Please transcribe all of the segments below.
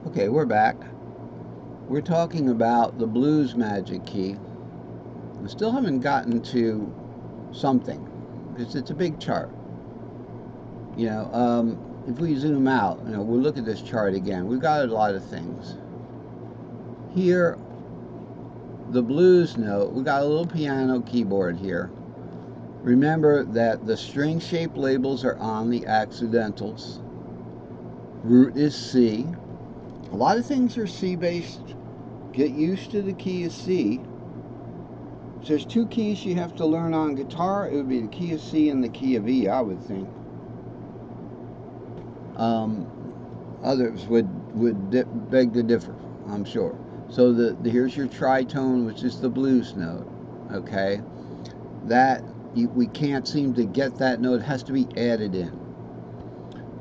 Okay, we're back. We're talking about the blues magic key. We still haven't gotten to something because it's a big chart. If we zoom out, we'll look at this chart again. We've got a lot of things. Here, the blues note, we got a little piano keyboard here. Remember that the string shape labels are on the accidentals. Root is C. A lot of things are C based. Get used to the key of C. So there's two keys you have to learn on guitar. It would be the key of C and the key of E, I would think. Others would beg to differ, I'm sure. So here's your tritone, which is the blues note. Okay, we can't seem to get that note. It has to be added in.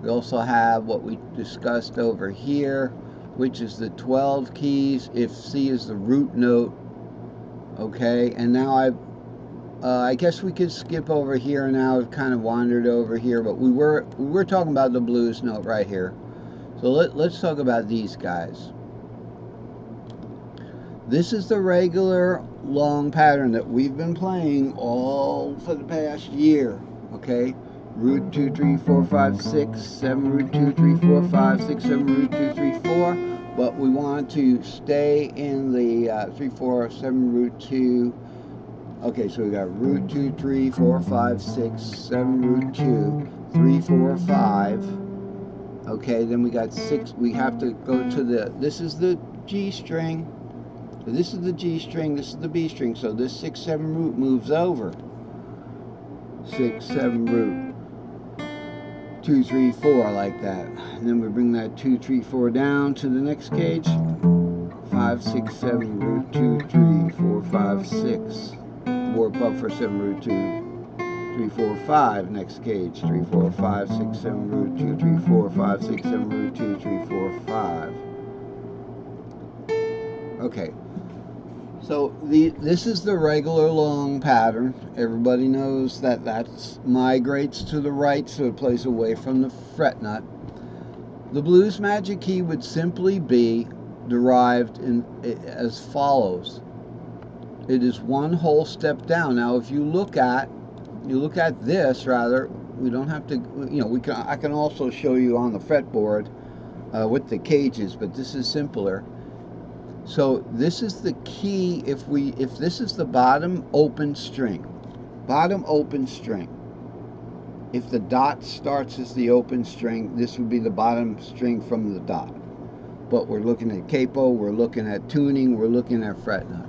We also have what we discussed over here, which is the 12 keys if C is the root note. Okay, and now I guess we could skip over here now. I've kind of wandered over here, but we were talking about the blues note right here. So let's talk about these guys. This is the regular long pattern that we've been playing all for the past year. Okay, root 2 3 4 5 6 7, root 2 3 4 5 6 7, root 2 3 4. But we want to stay in the 3 4 7, root 2. Okay, so we got root 2 3 4 5 6 7, root 2 3 4 5. Okay, then we got 6. We have to go to this is the G string. This is the G string, this is the B string, so this 6 7 root moves over. 6 7 root 2 3 4 like that. And then we bring that 2 3 4 down to the next gauge. 5 6 7 root 2 3 4 5 6. Warp up for 7 root 2 3 4 5. Next gauge 3 4 5 6 7 root 2 3 4 5 6 7 root 2 3 4 5. Okay. So this is the regular long pattern. Everybody knows that migrates to the right, so it plays away from the fret nut. The blues magic key would simply be derived as follows. It is one whole step down. Now, if you look at this rather, we don't have to. I can also show you on the fretboard with the cages, but this is simpler. So this is the key if this is the bottom open string. If the dot starts as the open string, this would be the bottom string from the dot. But we're looking at capo, we're looking at tuning, we're looking at fret nut.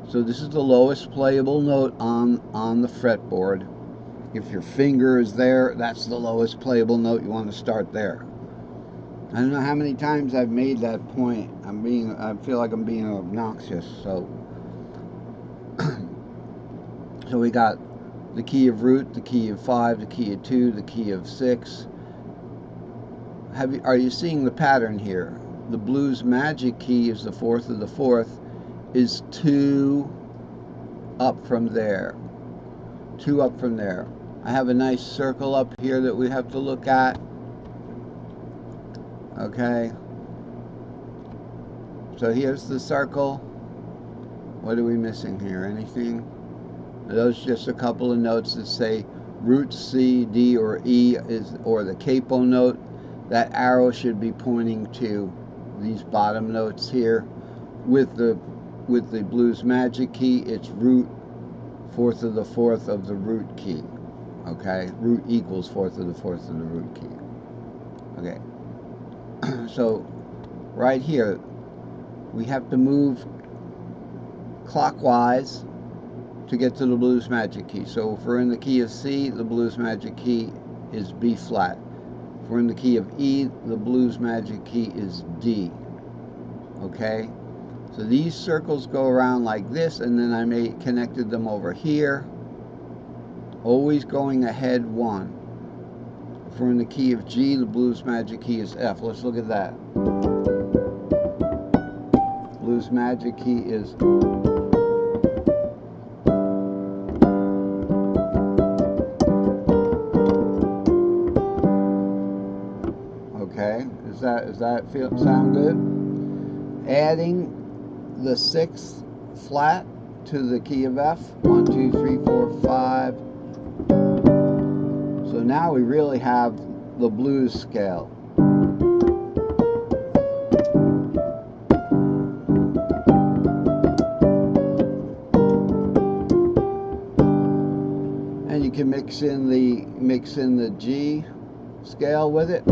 So this is the lowest playable note on the fretboard. If your finger is there, that's the lowest playable note. You want to start there. I don't know how many times I've made that point. I feel like I'm being obnoxious. So we got the key of root, the key of 5, the key of 2, the key of 6. Are you seeing the pattern here? The blues magic key is the 4th of the 4th, is 2 up from there. 2 up from there. I have a nice circle up here that we have to look at. Okay. So here's the circle. What are we missing here? Anything? Are those just a couple of notes that say root C, D, or E or the capo note? That arrow should be pointing to these bottom notes here. With the blues magic key, it's root 4th of the 4th of the root key. Okay, root equals 4th of the 4th of the root key. Okay. So right here we have to move clockwise to get to the blues magic key. So if we're in the key of C, the blues magic key is B flat. If we're in the key of E, the blues magic key is D. Okay, so these circles go around like this, and then I connected them over here, always going ahead 1. If we're in the key of G, the blues magic key is F. Let's look at that. Blues magic key is okay. Is Does that sound good? Adding the 6th flat to the key of F. 1, 2, 3, 4, 5. So now we really have the blues scale. And you can mix in the G scale with it.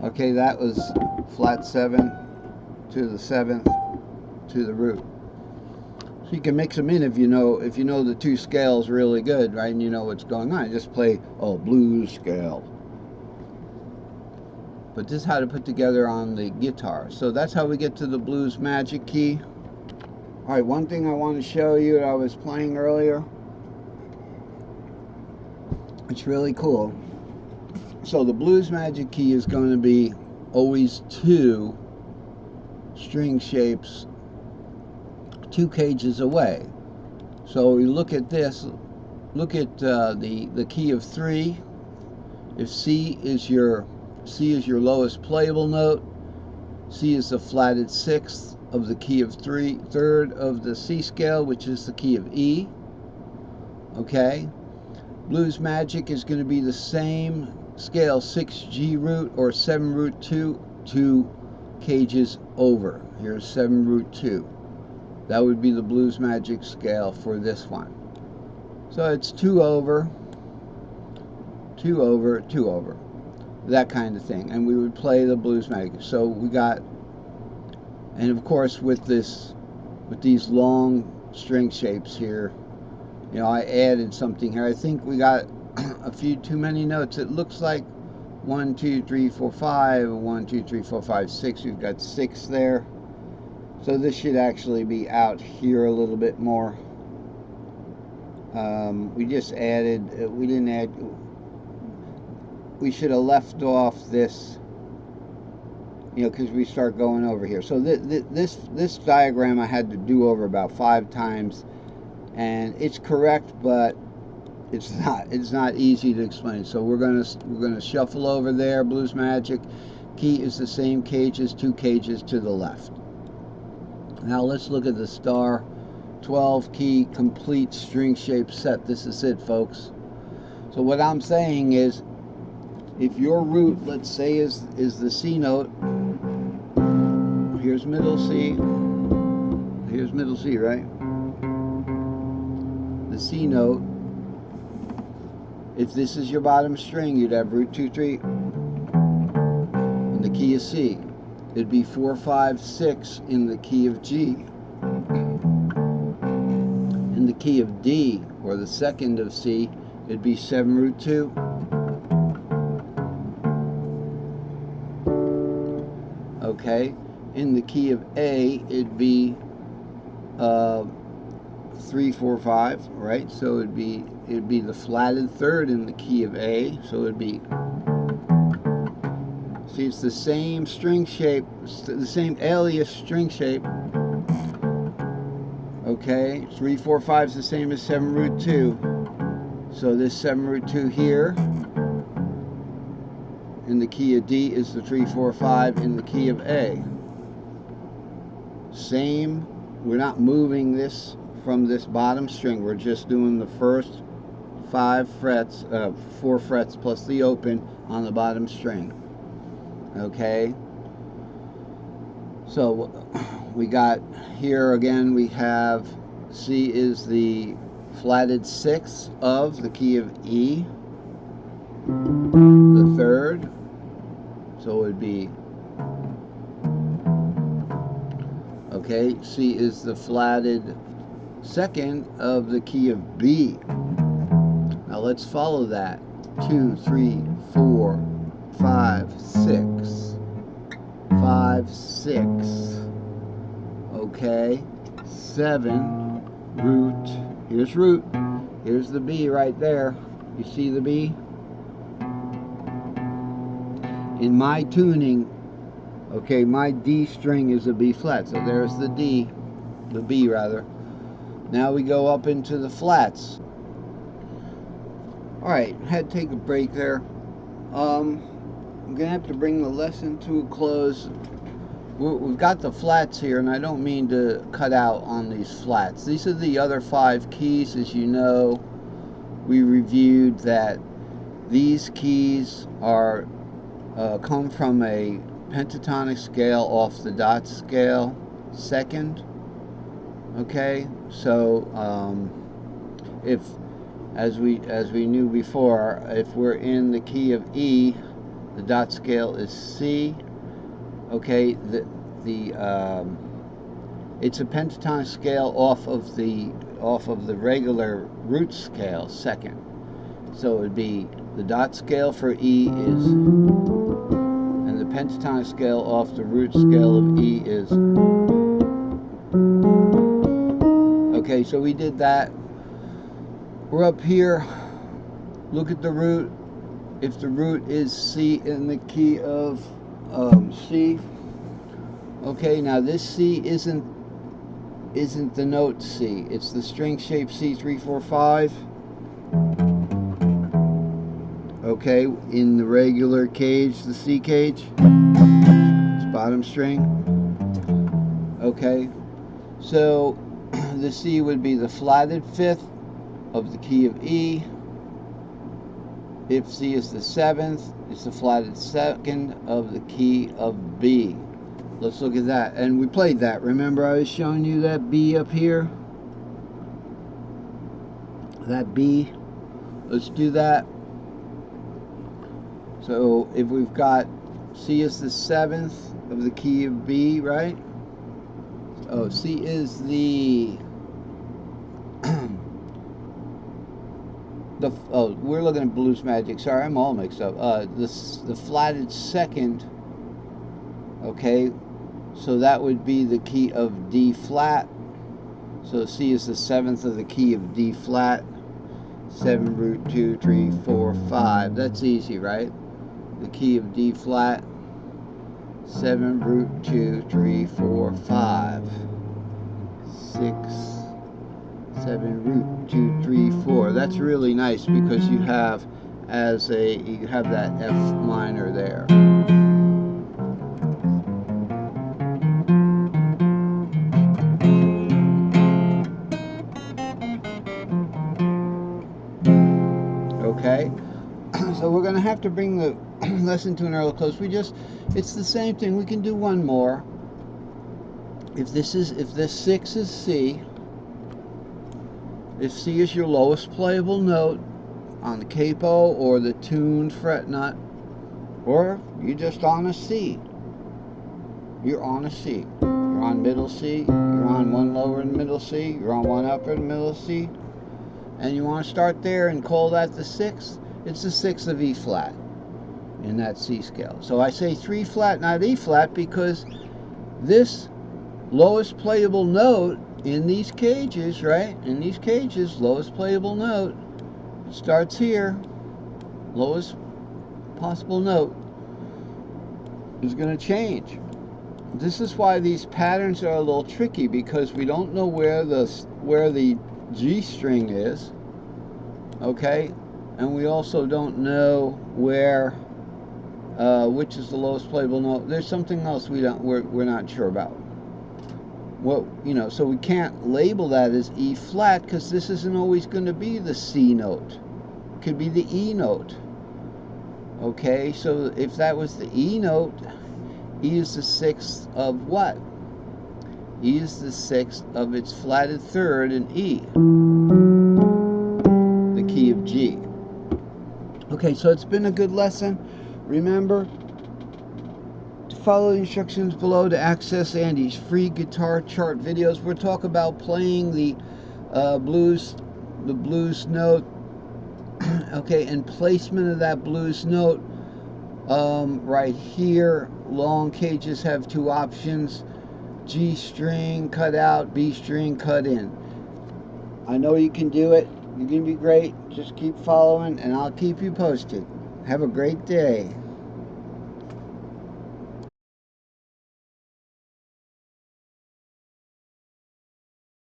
Okay, that was flat 7 to the 7th to the root. So you can mix them in if you know the two scales really good, right? And you know what's going on. Just play blues scale. But this is how to put together on the guitar. So that's how we get to the blues magic key. All right, one thing I want to show you that I was playing earlier. It's really cool. So the blues magic key is going to be always 2 string shapes 2 cages away. So we look at this. Look at the key of 3. If C is your lowest playable note, C is the flatted 6th of the key of 3, 3rd of the C scale, which is the key of E. Okay. Blues magic is going to be the same scale, 6G root or 7 root 2 cages over. Here's 7 root 2. That would be the blues magic scale for this one. So it's 2 over, 2 over, 2 over, that kind of thing. And we would play the blues magic. So we got, and of course with these long string shapes here, you know, I added something here. I think we got a few too many notes. It looks like 1, 2, 3, 4, 5, 1, 2, 3, 4, 5, 6. We've got 6 there. So this should actually be out here a little bit more. We just added, we didn't add, we should have left off this, you know, because we start going over here. So this diagram I had to do over about 5 times, and it's correct, but it's not easy to explain. So we're gonna shuffle over there. Blues magic key is the same cages, 2 cages to the left. Now let's look at the star 12 key complete string shape set. This is it, folks. So what I'm saying is, if your root, let's say, is the C note, here's middle C, here's middle C, right? The C note, if this is your bottom string, you'd have root 2, 3 in the key of C. It'd be 4, 5, 6 in the key of G. In the key of D, or the 2nd of C, it'd be 7 root 2. Okay. In the key of A, it'd be 3, 4, 5, right? So it'd be the flatted 3rd in the key of A. So it'd be, see, it's the same string shape, the same alias string shape. Okay, 3, 4, 5 is the same as 7 root 2. So this 7 root 2 here in the key of D is the 3, 4, 5 in the key of A. Same, we're not moving this from this bottom string. We're just doing the first 4 frets plus the open on the bottom string. Okay, so we got here again, we have C is the flatted 6th of the key of E, the 3rd, so it would be, okay, C is the flatted 2nd of the key of B. Now let's follow that. 2, 3, 4, 5, 6. 5, 6. Okay. 7. Root. Here's root. Here's the B right there. You see the B? In my tuning, okay, my D string is a B flat. So there's the D. The B rather. Now we go up into the flats. Alright, had to take a break there. I'm gonna have to bring the lesson to a close. We've got the flats here, and I don't mean to cut out on these flats. These are the other 5 keys. As you know, we reviewed that these keys are come from a pentatonic scale off the dot scale second. Okay, so if as we knew before, if we're in the key of E, the dot scale is C. Okay, it's a pentatonic scale off of the regular root scale second. So it would be the dot scale for E is, and the pentatonic scale off the root scale of E is. Okay, so we did that. We're up here. Look at the root. If the root is C in the key of C. Okay, now this C isn't the note C. It's the string shape C345. Okay, in the regular cage, the C cage, it's bottom string. Okay, so the C would be the flatted 5th of the key of E. If C is the 7th, it's the flatted 2nd of the key of B. Let's look at that. And we played that. Remember I was showing you that B up here? That B. Let's do that. So if we've got C is the 7th of the key of B, right? Oh, C is the we're looking at Blues Magic. Sorry, I'm all mixed up. The flatted 2nd. Okay, so that would be the key of D flat. So C is the 7th of the key of D flat. 7 root 2 3 4 5. That's easy, right? The key of D flat. 7 root 2 3 4 5. 6 7 root 2 3 4. That's really nice because you have that F minor there. Okay, so we're going to have to bring the lesson to an early close. It's the same thing. We can do one more. If this 6 is C, if C is your lowest playable note on the capo or the tuned fret nut, or you're just on a C, you're on a C. You're on middle C, you're on one lower and middle C, you're on one upper and middle C, and you want to start there and call that the 6th, it's the 6th of E flat in that C scale. So I say 3 flat, not E flat, because this lowest playable note in these cages, right? In these cages, lowest playable note starts here. Lowest possible note is going to change. This is why these patterns are a little tricky, because we don't know where the G string is. Okay, and we also don't know where which is the lowest playable note. There's something else we're not sure about. So we can't label that as E flat, because this isn't always going to be the C note. It could be the E note. Okay, so if that was the E note, E is the 6th of what? E is the 6th of its flatted 3rd in E, the key of G. Okay, so it's been a good lesson. Remember to follow the instructions below to access Andy's free guitar chart videos. We'll talk about playing the blues note, okay, and placement of that blues note. Right here, long cages have 2 options: G string cut out, B string cut in. I know you can do it. You're gonna be great. Just keep following, and I'll keep you posted. Have a great day.